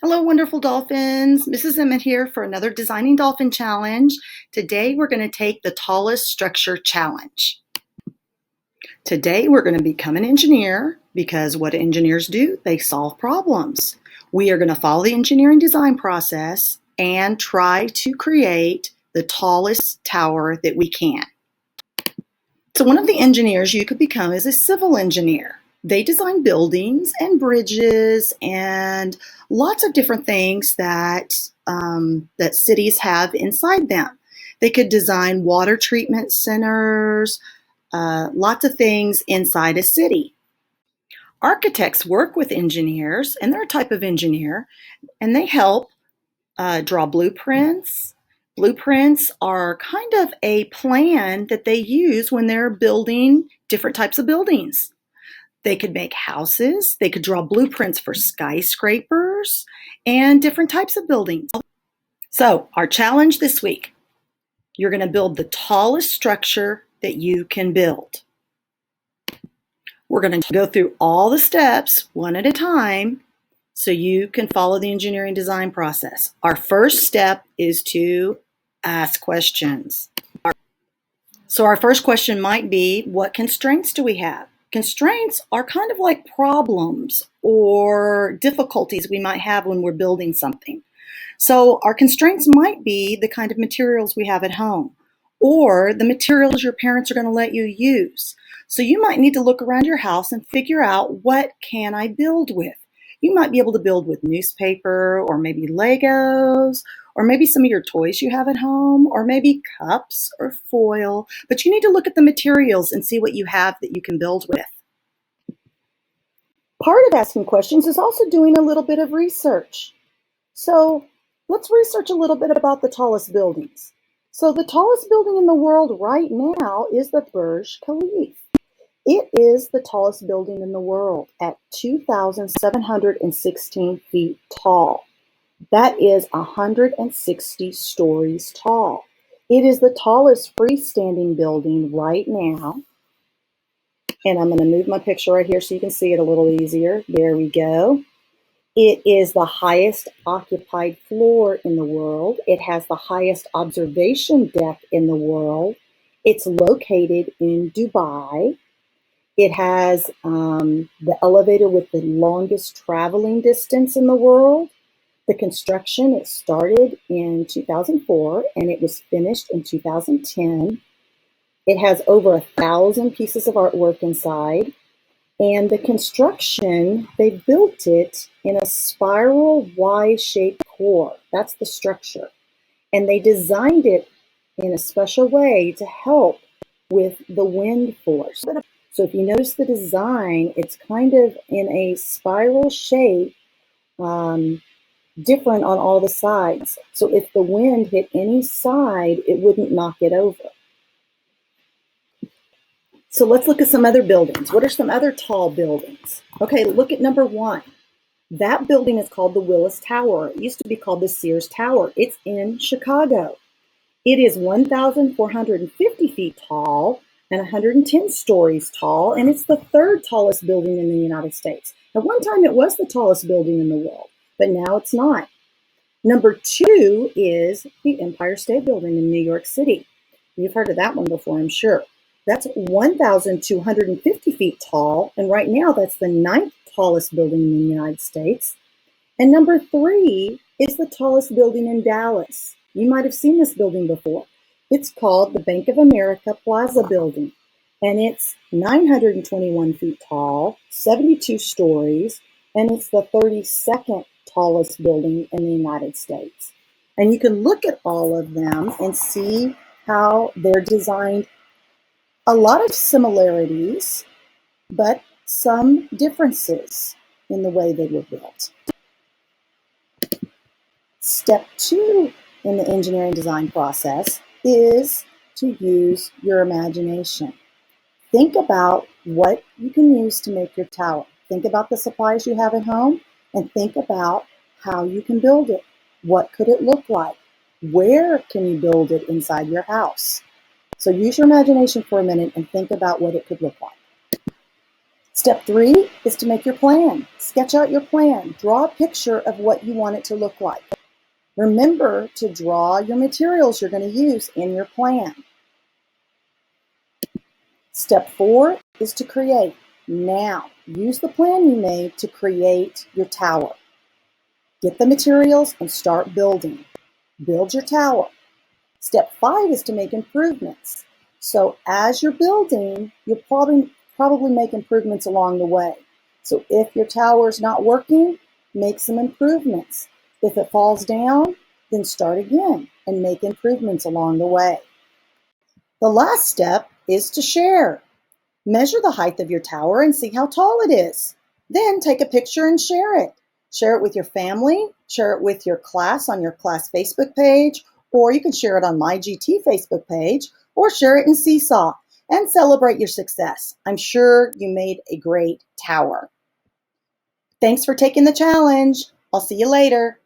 Hello, wonderful dolphins. Mrs. Emmett here for another Designing Dolphin Challenge. Today we're going to take the tallest structure challenge. Today we're going to become an engineer because what engineers do, they solve problems. We are going to follow the engineering design process and try to create the tallest tower that we can. So one of the engineers you could become is a civil engineer. They design buildings and bridges and lots of different things that cities have inside them. They could design water treatment centers, lots of things inside a city. Architects work with engineers, and they're a type of engineer, and they help draw blueprints. Blueprints are kind of a plan that they use when they're building different types of buildings. They could make houses, they could draw blueprints for skyscrapers and different types of buildings. So, our challenge this week, you're going to build the tallest structure that you can build. We're going to go through all the steps one at a time so you can follow the engineering design process. Our first step is to ask questions. So our first question might be, what constraints do we have? Constraints are kind of like problems or difficulties we might have when we're building something. So our constraints might be the kind of materials we have at home or the materials your parents are going to let you use. So you might need to look around your house and figure out, what can I build with? You might be able to build with newspaper or maybe Legos or maybe some of your toys you have at home or maybe cups or foil. But you need to look at the materials and see what you have that you can build with. Part of asking questions is also doing a little bit of research. So let's research a little bit about the tallest buildings. So the tallest building in the world right now is the Burj Khalifa. It is the tallest building in the world at 2,716 feet tall. That is 160 stories tall. It is the tallest freestanding building right now. And I'm going to move my picture right here so you can see it a little easier. There we go. It is the highest occupied floor in the world. It has the highest observation deck in the world. It's located in Dubai. It has the elevator with the longest traveling distance in the world. The construction, it started in 2004 and it was finished in 2010. It has over 1,000 pieces of artwork inside. And the construction, they built it in a spiral Y-shaped core. That's the structure. And they designed it in a special way to help with the wind force. So if you notice the design, it's kind of in a spiral shape, different on all the sides. So if the wind hit any side, it wouldn't knock it over. So let's look at some other buildings. What are some other tall buildings? Okay, look at number one. That building is called the Willis Tower. It used to be called the Sears Tower. It's in Chicago. It is 1,450 feet tall and 110 stories tall, and it's the third tallest building in the United States. At one time, it was the tallest building in the world, but now it's not. Number two is the Empire State Building in New York City. You've heard of that one before, I'm sure. That's 1,250 feet tall, and right now that's the ninth tallest building in the United States. And number three is the tallest building in Dallas. You might have seen this building before. It's called the Bank of America Plaza Building, and it's 921 feet tall, 72 stories, and it's the 32nd tallest building in the United States. And you can look at all of them and see how they're designed. A lot of similarities, but some differences in the way they were built. Step two in the engineering design process is to use your imagination. Think about what you can use to make your tower. Think about the supplies you have at home and think about how you can build it. What could it look like? Where can you build it inside your house? So use your imagination for a minute and think about what it could look like. Step 3 is to make your plan. Sketch out your plan. Draw a picture of what you want it to look like. Remember to draw your materials you're going to use in your plan. Step 4 is to create. Now, use the plan you made to create your tower. Get the materials and start building. Build your tower. Step 5 is to make improvements. So as you're building, you'll probably make improvements along the way. So if your tower is not working, make some improvements. If it falls down, then start again and make improvements along the way. The last step is to share. Measure the height of your tower and see how tall it is. Then take a picture and share it. Share it with your family, share it with your class on your class Facebook page, or you can share it on my GT Facebook page, or share it in Seesaw and celebrate your success. I'm sure you made a great tower. Thanks for taking the challenge. I'll see you later.